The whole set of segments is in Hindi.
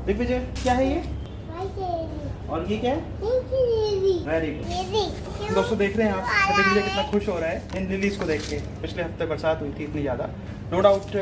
दिग्विजय क्या है ये? और ये क्या है? Very good. दोस्तों देख रहे हैं आप दिग्विजय कितना खुश हो रहा है इन लिलीज को देख के। पिछले हफ्ते बरसात हुई थी इतनी ज़्यादा, नो डाउट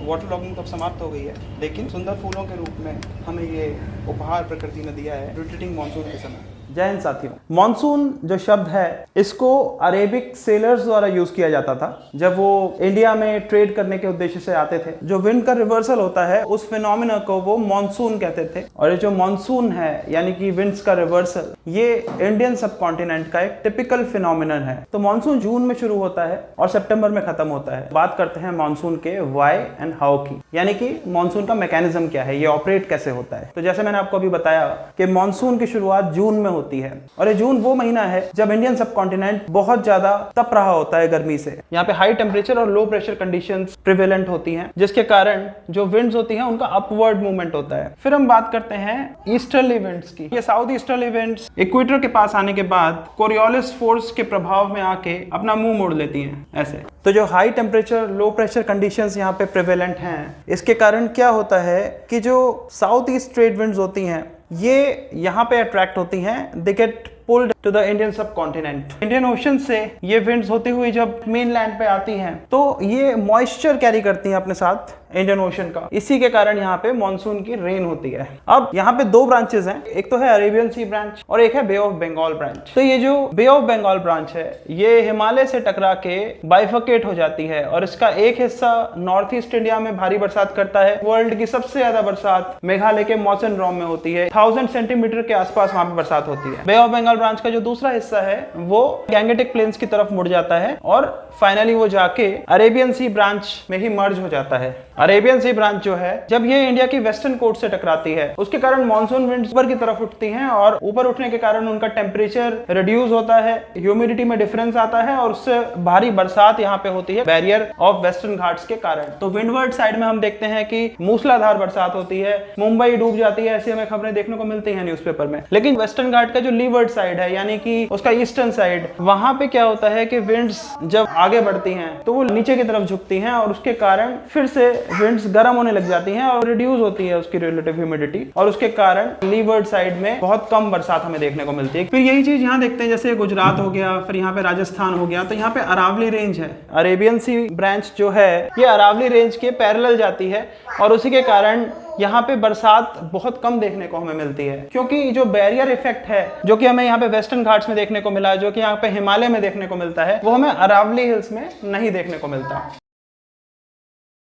वाटर लॉगिंग तो अब समाप्त हो गई है, लेकिन सुंदर फूलों के रूप में हमें ये उपहार प्रकृति ने दिया है रिट्रीटिंग मानसून के समय। जय हिंद साथियों। मानसून जो शब्द है इसको अरेबिक सेलर्स द्वारा यूज किया जाता था जब वो इंडिया में ट्रेड करने के उद्देश्य से आते थे। जो विंड का रिवर्सल होता है उस फिनोमिना को वो मानसून कहते थे, और ये जो मानसून है यानी कि विंड्स का रिवर्सल, ये इंडियन सब कॉन्टिनेंट का एक टिपिकल फिनोमिनन है। तो मानसून जून में शुरू होता है और सितंबर में खत्म होता है। बात करते हैं मानसून के व्हाई एंड हाउ की, यानी कि मानसून का मैकेनिज्म क्या है, ये ऑपरेट कैसे होता है। तो जैसे मैंने आपको अभी बताया कि मानसून की शुरुआत जून में होती है, और ये जून वो महीना है जब इंडियन सब कॉन्टिनेंट बहुत ज्यादा तप रहा होता है गर्मी से। यहाँ पे हाई टेम्परेचर और लो प्रेशर कंडीशंस प्रिवेलेंट होती हैं, जिसके कारण जो विंड्स होती हैं उनका अपवर्ड मूवमेंट होता है। फिर हम बात करते हैं ईस्टर्ली विंड्स की। ये साउथ ईस्टर्ली विंड्स इक्वेटर के पास आने के बाद कोरियोलिस फोर्स के प्रभाव में आके अपना मुंह मोड़ लेती हैं ऐसे। तो जो high temperature low pressure conditions यहाँ पे प्रिवेलेंट हैं, इसके कारण क्या होता है कि जो साउथ ईस्ट ट्रेड विंड्स होती हैं ये यहाँ पे अट्रैक्ट होती हैं, they get pulled to the Indian subcontinent. Indian Ocean से ये विंड्स होती हुई जब मेन लैंड पे आती हैं तो ये मॉइस्चर कैरी करती हैं अपने साथ इंडियन ओशन का। इसी के कारण यहाँ पे मानसून की रेन होती है। अब यहाँ पे दो ब्रांचेस हैं, एक तो है अरेबियन सी ब्रांच और एक है बे ऑफ बंगाल ब्रांच। तो ये जो बे ऑफ बंगाल ब्रांच है ये हिमालय से टकरा के बाइफर्केट हो जाती है, और इसका एक हिस्सा नॉर्थ ईस्ट इंडिया में भारी बरसात करता है। वर्ल्ड की सबसे ज्यादा बरसात मेघालय के मौसनराम में होती है, 1000 सेंटीमीटर के आसपास वहां पे बरसात होती है। बे ऑफ बंगाल ब्रांच का जो दूसरा हिस्सा है वो गैंगेटिक प्लेन्स की तरफ मुड़ जाता है, और फाइनली वो जाके अरेबियन सी ब्रांच में ही मर्ज हो जाता है। अरेबियन सी ब्रांच जो है जब ये इंडिया की वेस्टर्न कोस्ट से टकराती है उसके कारण मानसून विंड्स ऊपर की तरफ उठती हैं, और ऊपर उठने के कारण उनका टेम्परेचर रिड्यूस होता है, ह्यूमिडिटी में डिफरेंस आता है, और उससे भारी बरसात यहाँ पे होती है बैरियर ऑफ वेस्टर्न घाट्स के कारण। तो विंडवर्ड साइड में हम देखते हैं कि मूसलाधार बरसात होती है, मुंबई डूब जाती है, ऐसी हमें खबरें देखने को मिलती हैं न्यूज़पेपर में। लेकिन वेस्टर्न घाट का जो लीवर्ड साइड है यानी कि उसका ईस्टर्न साइड, वहां पे क्या होता है कि विंड्स जब आगे बढ़ती हैं तो वो नीचे की तरफ झुकती हैं, और उसके कारण फिर से विंड्स गर्म होने लग जाती हैं और रिड्यूस होती है उसकी रिलेटिव ह्यूमिडिटी, और उसके कारण लीवर्ड साइड में बहुत कम बरसात हमें देखने को मिलती है। फिर यही चीज यहाँ देखते हैं, जैसे गुजरात हो गया, फिर यहाँ पे राजस्थान हो गया, तो यहाँ पे अरावली रेंज है। अरेबियन सी ब्रांच जो है ये अरावली रेंज के पैरेलल जाती है, और उसी के कारण यहाँ पे बरसात बहुत कम देखने को हमें मिलती है, क्योंकि जो बैरियर इफेक्ट है जो कि हमें यहाँ पे वेस्टर्न घाट्स में देखने को मिला, जो कि यहाँ पे हिमालय में देखने को मिलता है, वो हमें अरावली हिल्स में नहीं देखने को मिलता।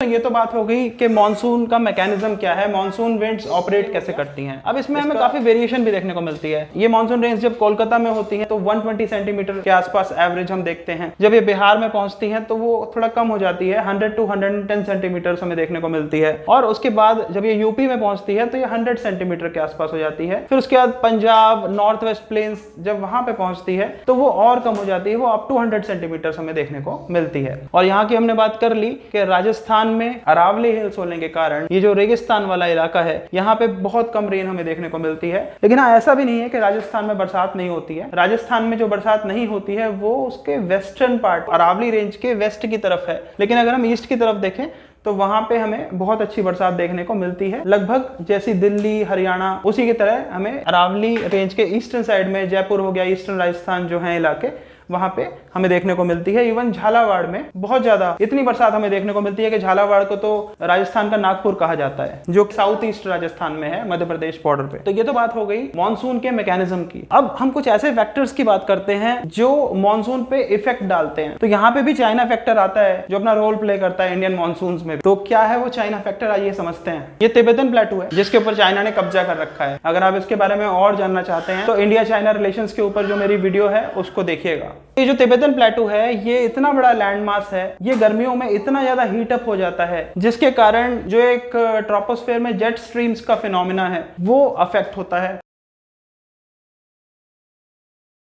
ये तो बात हो गई कि मानसून का मैकेनिज्म क्या है, मानसून विंड्स ऑपरेट कैसे करती हैं। अब इसमें हमें काफी वेरिएशन भी देखने को मिलती है। ये मानसून रेंज जब कोलकाता में होती है तो 120 सेंटीमीटर के आसपास एवरेज हम देखते हैं। जब ये बिहार में पहुंचती हैं तो वो थोड़ा कम हो जाती है, 100 to 110 सेंटीमीटर हमें देखने को मिलती है। और उसके बाद जब ये यूपी में पहुंचती है तो ये 100 सेंटीमीटर के आसपास हो जाती है। फिर उसके बाद पंजाब, नॉर्थ वेस्ट प्लेन्स जब वहां पे पहुंचती है तो वो और कम हो जाती है, वो अप टू 100 सेंटीमीटर हमें देखने को मिलती है। और यहाँ की हमने बात कर ली कि राजस्थान में अरावली हिल्स होने के कारण ये जो रेगिस्तान वाला इलाका है यहाँ पे बहुत कम रेन हमें देखने को मिलती है। लेकिन हाँ, ऐसा भी नहीं है कि राजस्थान में बरसात नहीं होती है। राजस्थान में जो बरसात नहीं होती है वो उसके वेस्टर्न पार्ट, अरावली रेंज के वेस्ट की तरफ है। लेकिन अगर हम ईस्ट की तरफ देखें तो वहां पे हमें बहुत अच्छी बरसात देखने को मिलती है, लगभग जैसी दिल्ली, हरियाणा, उसी की तरह हमें अरावली रेंज के ईस्टर्न साइड में, जयपुर हो गया, ईस्टर्न राजस्थान जो है इलाके, वहां पे हमें देखने को मिलती है। इवन झालावाड़ में बहुत ज्यादा इतनी बरसात हमें देखने को मिलती है कि झालावाड़ को तो राजस्थान का नागपुर कहा जाता है, जो साउथ ईस्ट राजस्थान में है, मध्य प्रदेश बॉर्डर पे। तो ये तो बात हो गई मानसून के मैकेनिज्म की। अब हम कुछ ऐसे फैक्टर्स की बात करते हैं जो मानसून पे इफेक्ट डालते हैं। तो यहाँ पे भी चाइना फैक्टर आता है जो अपना रोल प्ले करता है इंडियन मानसून में। तो क्या है वो चाइना फैक्टर, आइए समझते हैं। ये तिब्बतन प्लेटू है जिसके ऊपर चाइना ने कब्जा कर रखा है। अगर आप इसके बारे में और जानना चाहते हैं तो इंडिया चाइना रिलेशंस के ऊपर जो मेरी वीडियो है उसको देखिएगा। ये जो तिब्बतन प्लेटू है ये इतना बड़ा लैंड मास है, ये गर्मियों में इतना ज्यादा हीट अप हो जाता है जिसके कारण जो एक ट्रोपोस्फेयर में जेट स्ट्रीम्स का फिनोमिना है वो अफेक्ट होता है।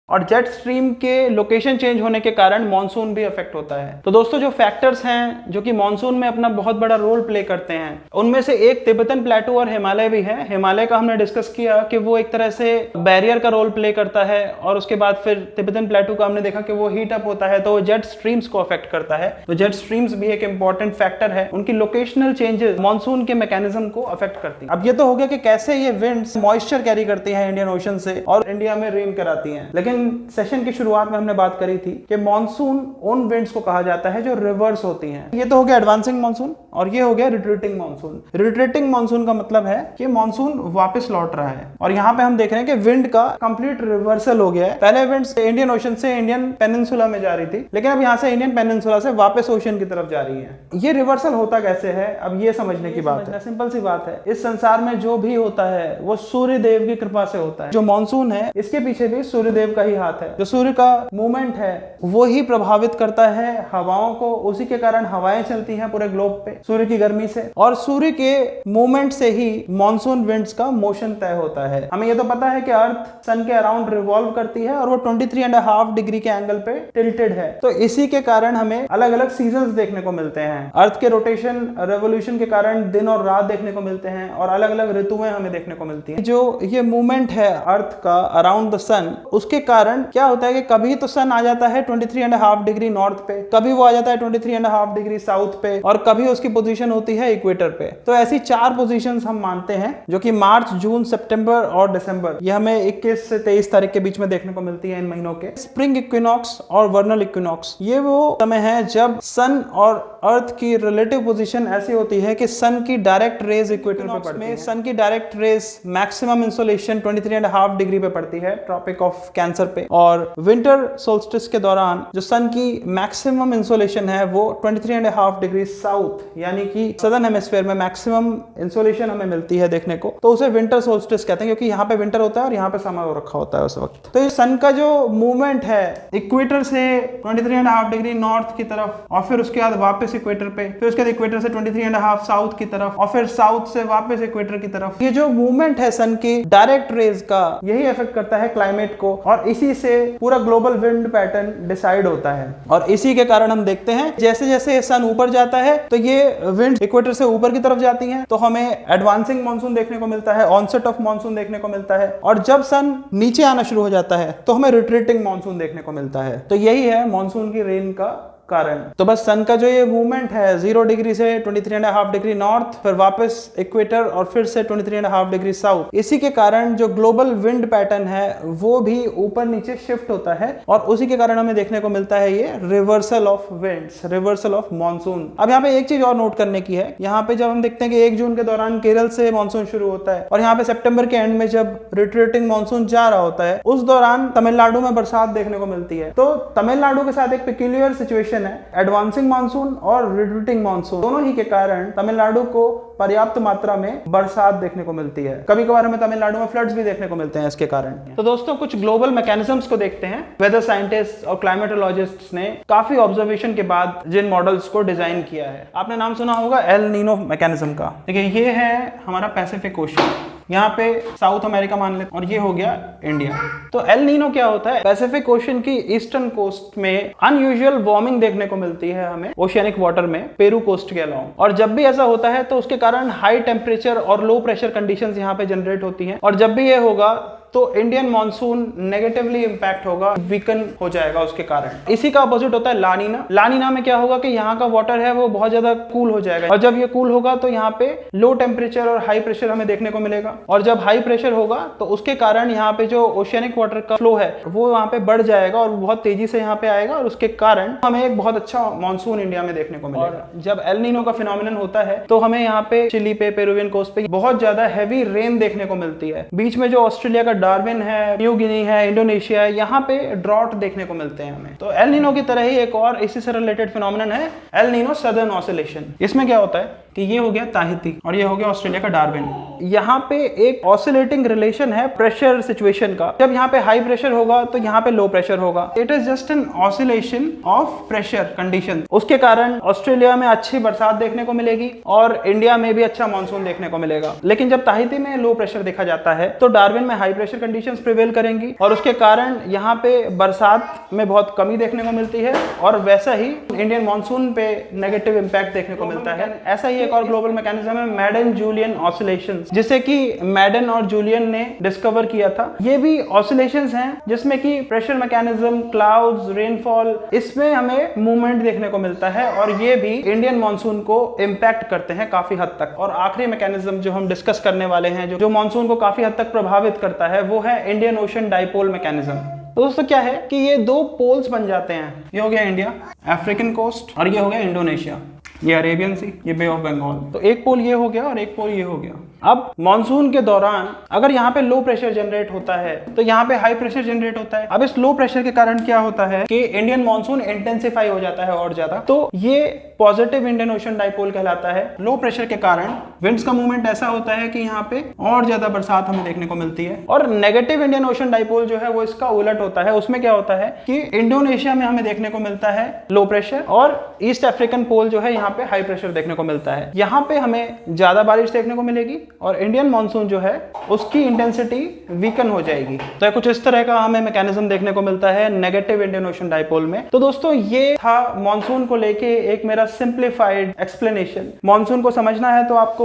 और जेट स्ट्रीम के लोकेशन चेंज होने के कारण मॉनसून भी अफेक्ट होता है। तो दोस्तों जो फैक्टर्स हैं जो कि मॉनसून में अपना बहुत बड़ा रोल प्ले करते हैं, उनमें से एक तिब्बतन प्लेटू और हिमालय भी है। हिमालय का हमने डिस्कस किया कि वो एक तरह से बैरियर का रोल प्ले करता है, और उसके बाद फिर तिब्बतन प्लेटू का हमने देखा कि वो हीट अप होता है, तो वो जेट स्ट्रीम्स को अफेक्ट करता है। तो जेट स्ट्रीम्स भी एक इंपॉर्टेंट फैक्टर है, उनकी लोकेशनल चेंजेस मॉनसून के मैकेनिज्म को अफेक्ट करती है। अब ये तो हो गया कि कैसे ये विंड्स मॉइस्चर कैरी करती है इंडियन ओशन से और इंडिया में रेन कराती हैं। लेकिन सेशन की शुरुआत में हमने बात करी थी कि मॉनसून उन विंड्स को कहा जाता है जो रिवर्स होती हैं। ये तो हो गया एडवांसिंग मॉनसून, और ये हो गया रिट्रीटिंग मॉनसून। रिट्रीटिंग मॉनसून का मतलब है कि मॉनसून वापस लौट रहा है, और यहाँ पे हम देख रहे हैं कि विंड का कंप्लीट रिवर्सल हो गया है। पहले विंड्स इंडियन ओशन से इंडियन पेनिनसुला में जा रही थी, लेकिन अब यहाँ से इंडियन पेनिनसुला से वापस ओशन की तरफ जा रही है। ये रिवर्सल होता कैसे है, अब ये समझने की बात है। सिंपल सी बात है, इस संसार में जो भी होता है वो सूर्य देव की कृपा से होता है। जो मॉनसून है इसके पीछे भी सूर्य देव का ही हाथ है। जो सूर्य का मूवमेंट है वो ही प्रभावित करता है हवाओं को, उसी के कारण हवाएं चलती हैं पूरे ग्लोब पे सूर्य की गर्मी से, और सूर्य के मूवमेंट से ही मॉनसून विंड्स का मोशन तय होता है। हमें ये तो पता है कि अर्थ सन के अराउंड रिवॉल्व करती है और वो 23.5 डिग्री के एंगल पे टिल्टेड है, तो इसी के कारण हमें अलग अलग सीजन्स देखने को मिलते हैं। अर्थ के रोटेशन रेवोल्यूशन के कारण दिन और रात देखने को मिलते हैं, और अलग अलग ऋतुएं हमें देखने को मिलती हैं। जो ये मूवमेंट है अर्थ का अराउंड द सन, उसके कारण क्या होता है कि कभी तो सन आ जाता है 23.5 डिग्री नॉर्थ पे, कभी वो आ जाता है 23.5 डिग्री साउथ पे, और कभी उसकी पोजीशन होती है इक्वेटर पे। तो ऐसी 4 पोजीशंस हम मानते हैं जो कि मार्च, जून, सितंबर और दिसंबर, ये हमें 21 से 23 तारीख के बीच में देखने को मिलती है इन महीनों के। स्प्रिंग इक्विनॉक्स और वर्नल इक्विनॉक्स, ये वो समय है जब सन और अर्थ की रिलेटिव पोजीशन ऐसी होती है कि सन की डायरेक्ट रेज इक्वेटर पे पड़ती है। सन की direct rays maximum insolation 23.5 degree पे पड़ती है ट्रॉपिक ऑफ कैंसर पे, और विंटर सोल्स्टिस के दौरान जो सन की मैक्सिमम इंसोलेशन है वो 23.5 डिग्री साउथ यानी कि सदर्न हेमिस्फीयर में मैक्सिमम इंसोलेशन हमें मिलती है देखने को, तो उसे विंटर सोल्स्टिस कहते हैं, क्योंकि यहाँ पे विंटर होता है और यहाँ पे समर हो रखा होता है उस वक्त। तो ये सन का जो मूवमेंट है इक्वेटर से 23.5 डिग्री नॉर्थ की तरफ, और फिर उसके बाद वापस इक्वेटर पे, फिर उसके बाद इक्वेटर से 23.5 साउथ की तरफ, और फिर साउथ से वापस इक्वेटर की तरफ, ये जो मूवमेंट है सन की डायरेक्ट रेज का, यही इफेक्ट करता है क्लाइमेट को, और इसी से पूरा ग्लोबल विंड पैटर्न डिसाइड होता है। और इसी के कारण हम देखते हैं जैसे जैसे सन ऊपर जाता है तो ये विंड इक्वेटर से ऊपर की तरफ जाती हैं, तो हमें एडवांसिंग मॉनसून देखने को मिलता है, ऑनसेट ऑफ मॉनसून देखने को मिलता है, और जब सन नीचे आना शुरू हो जाता है तो हमें रिट्रीटिंग मॉनसून देखने को मिलता है। तो यही है मॉनसून की रेन का कारण। तो बस सन का जो ये मूवमेंट है 0 डिग्री से 23.5 डिग्री नॉर्थ, फिर वापस इक्वेटर, और फिर से 23.5 डिग्री साउथ, इसी के कारण जो ग्लोबल विंड पैटर्न है वो भी ऊपर नीचे शिफ्ट होता है, और उसी के कारण हमें देखने को मिलता है ये reversal of winds, reversal of monsoon. अब यहाँ पे एक चीज और नोट करने की है, यहाँ पे जब हम देखते हैं कि 1 जून के दौरान केरल से मॉनसून शुरू होता है, और यहाँ पे सितंबर के एंड में जब रिट्रीटिंग मॉनसून जा रहा होता है, उस दौरान तमिलनाडु में बरसात देखने को मिलती है। तो तमिलनाडु के साथ एक पेक्यूलियर सिचुएशन है, एडवांसिंग मॉनसून और रिट्रीटिंग मॉनसून, दोनों ही के कारण तमिलनाडु को पर्याप्त मात्रा में बरसात देखने को मिलती है। कभी कभार हमें तमिलनाडु में फ्लड्स भी देखने को मिलते हैं इसके कारण। तो दोस्तों कुछ ग्लोबल मैकेनिज्म्स को देखते हैं। वेदर साइंटिस्ट और क्लाइमेटोलॉजिस्ट्स ने काफी ऑब्जर्वेशन के बाद जिन मॉडल्स को डिजाइन किया है, आपने नाम सुना होगा एल नीनो मैकेनिज्म का। देखिए ये है हमारा पैसिफिक ओशन, यहाँ पे साउथ अमेरिका मान लेते, और ये हो गया इंडिया। तो एल नीनो क्या होता है, पैसिफिक ओशन की ईस्टर्न कोस्ट में अनयूजुअल वार्मिंग देखने को मिलती है हमें ओशियनिक वाटर में, पेरू कोस्ट के अलावा, और जब भी ऐसा होता है तो उसके कारण हाई टेम्परेचर और लो प्रेशर कंडीशंस यहाँ पे जनरेट होती हैं, और जब भी ये होगा तो इंडियन मॉनसून नेगेटिवली इंपैक्ट होगा, वीकन हो जाएगा उसके कारण। इसी का अपोजिट होता है लानीना। लानीना में क्या होगा कि यहाँ का वाटर है वो बहुत ज्यादा कूल हो जाएगा, और जब ये कूल होगा तो यहाँ पे लो टेम्परेचर और हाई प्रेशर हमें देखने को मिलेगा, और जब हाई प्रेशर होगा तो उसके कारण यहाँ पे जो ओशियनिक वाटर का फ्लो है वो यहाँ पे बढ़ जाएगा और बहुत तेजी से यहाँ पे आएगा, और उसके कारण हमें एक बहुत अच्छा मॉनसून इंडिया में देखने को मिलेगा। और जब एल नीनो का फिनोमिनन होता है तो हमें यहाँ पे चिली पे, पेरुवियन कोस्ट पे बहुत ज्यादा हैवी रेन देखने को मिलती है। बीच में जो ऑस्ट्रेलिया का डार्विन है, न्यू गिनी है, इंडोनेशिया है, यहाँ पे ड्रॉट देखने को मिलते हैं हमें। तो एल नीनो की तरह ही एक और इसी से रिलेटेड फिनोमिनन है एल नीनो सदर्न ऑसिलेशन। इसमें क्या होता है कि ये हो गया ताहिती और ये हो गया ऑस्ट्रेलिया का डार्विन। यहाँ पे एक ऑसिलेटिंग रिलेशन है प्रेशर सिचुएशन का। जब यहाँ पे हाई प्रेशर होगा तो यहाँ पे लो प्रेशर होगा। It is just an oscillation of pressure condition. उसके कारण ऑस्ट्रेलिया में अच्छी बरसात देखने को मिलेगी और इंडिया में भी अच्छा मानसून देखने को मिलेगा। लेकिन जब ताहिती में लो प्रेशर देखा जाता है तो डार्विन में high pressure pressure conditions prevail करेंगी और उसके कारण यहाँ पे बरसात में बहुत कमी देखने को मिलती है और वैसा ही इंडियन मानसून पे नेगेटिव इंपैक्ट देखने को मिलता है। ऐसा ही एक और ग्लोबल मैकेनिज्म है मैडन जूलियन ऑसिलेशंस, जिसे कि मैडन और जूलियन ने डिस्कवर किया था। ये भी ऑसिलेशंस हैं जिसमें कि प्रेशर मैकेनिज्म, क्लाउड्स, रेनफॉल, इसमें हमें मूवमेंट देखने को मिलता है और ये भी इंडियन मानसून को इंपैक्ट करते हैं काफी हद तक। और आखिरी मैकेनिज्म जो हम डिस्कस करने वाले हैं जो मानसून को काफी हद तक प्रभावित करता है वो है इंडियन ओशन डाइपोल मैकेनिज्म। तो दोस्तों क्या है कि ये दो पोल्स बन जाते हैं। ये हो गया इंडिया, अफ्रीकन कोस्ट, और ये हो गया इंडोनेशिया, ये अरेबियन सी, ये बे ऑफ बंगाल। तो एक पोल ये हो गया और एक पोल ये हो गया। अब मॉनसून के दौरान अगर यहाँ पे लो प्रेशर जनरेट होता है तो यहाँ पे हाई प्रेशर जनरेट होता है। अब इस लो प्रेशर के कारण क्या होता है कि इंडियन मॉनसून इंटेंसिफाई हो जाता है और ज्यादा, तो ये पॉजिटिव इंडियन ओशन डाइपोल कहलाता है। लो प्रेशर के कारण विंड्स का मूवमेंट ऐसा होता है कि यहाँ पे और ज्यादा बरसात हमें देखने को मिलती है। और नेगेटिव इंडियन ओशन डाइपोल जो है वो इसका उलट होता है। उसमें क्या होता है कि इंडोनेशिया में हमें देखने को मिलता है लो प्रेशर और ईस्ट अफ्रीकन पोल जो है यहाँ पे हाई प्रेशर देखने को मिलता है। यहाँ पे हमें ज्यादा बारिश देखने को मिलेगी और इंडियन मॉनसून जो है उसकी इंटेंसिटी वीकन हो जाएगी। तो कुछ इस तरह का हमें मैकेनिज्म देखने को मिलता है नेगेटिव इंडियन ओशन डाइपोल में। तो दोस्तों ये था मॉनसून को लेके एक मेरा सिंप्लीफाइड एक्सप्लेनेशन। मॉनसून को समझना है तो आपको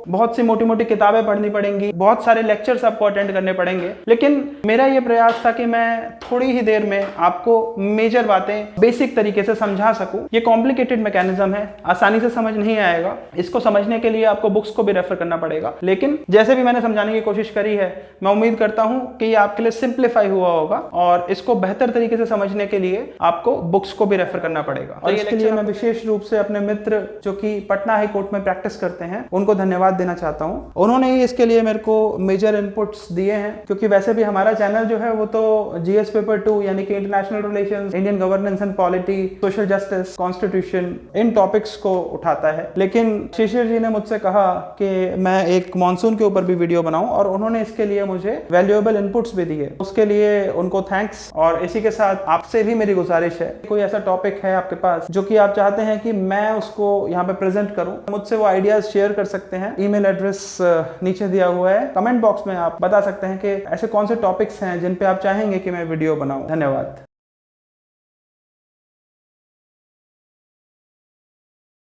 बहुत सी मोटी मोटी किताबें पढ़नी पड़ेंगी, बहुत सारे लेक्चर्स आपको अटेंड करने पड़ेंगे, लेकिन मेरा ये प्रयास था कि मैं थोड़ी ही देर में आपको मेजर बातें बेसिक तरीके से समझा सकूं। ये कॉम्प्लिकेटेड मैकेनिज्म है, आसानी से समझ नहीं आएगा। इसको समझने के लिए आपको बुक्स को भी रेफर करना पड़ेगा, लेकिन जैसे भी मैंने समझाने की कोशिश करी है मैं उम्मीद करता हूं कि ये आपके लिए सिंप्लीफाई हुआ होगा और इसको बेहतर तरीके से समझने के लिए आपको बुक्स को भी रेफर करना पड़ेगा। और इसके लिए मैं विशेष रूप से अपने मित्र जो कि पटना हाई कोर्ट में प्रैक्टिस करते हैं उनको धन्यवाद देना चाहता हूं। उन्होंने ही इसके लिए मेरे को मेजर इनपुट्स दिए हैं, क्योंकि वैसे भी हमारा चैनल जो है वो तो जीएस पेपर 2 यानी कि international relations, Indian governance and polity, social justice, constitution, in topics को उठाता है। लेकिन शिशिर जी ने मुझसे कहा कि मैं एक मॉनसून के ऊपर भी वीडियो बनाऊं और उन्होंने इसके लिए मुझे वैल्यूएबल इनपुट्स भी दिए। उसके लिए उनको थैंक्स। और इसी के साथ आपसे भी मेरी गुजारिश है, कोई ऐसा टॉपिक है आपके पास जो कि आप चाहते हैं कि मैं उसको यहाँ पे प्रेजेंट करूं, मुझसे वो आइडियाज शेयर कर सकते हैं। ईमेल एड्रेस नीचे दिया हुआ है, कमेंट बॉक्स में आप बता सकते हैं कि ऐसे कौन से टॉपिक्स हैं जिन पे आप चाहेंगे कि मैं वीडियो बनाऊं। धन्यवाद।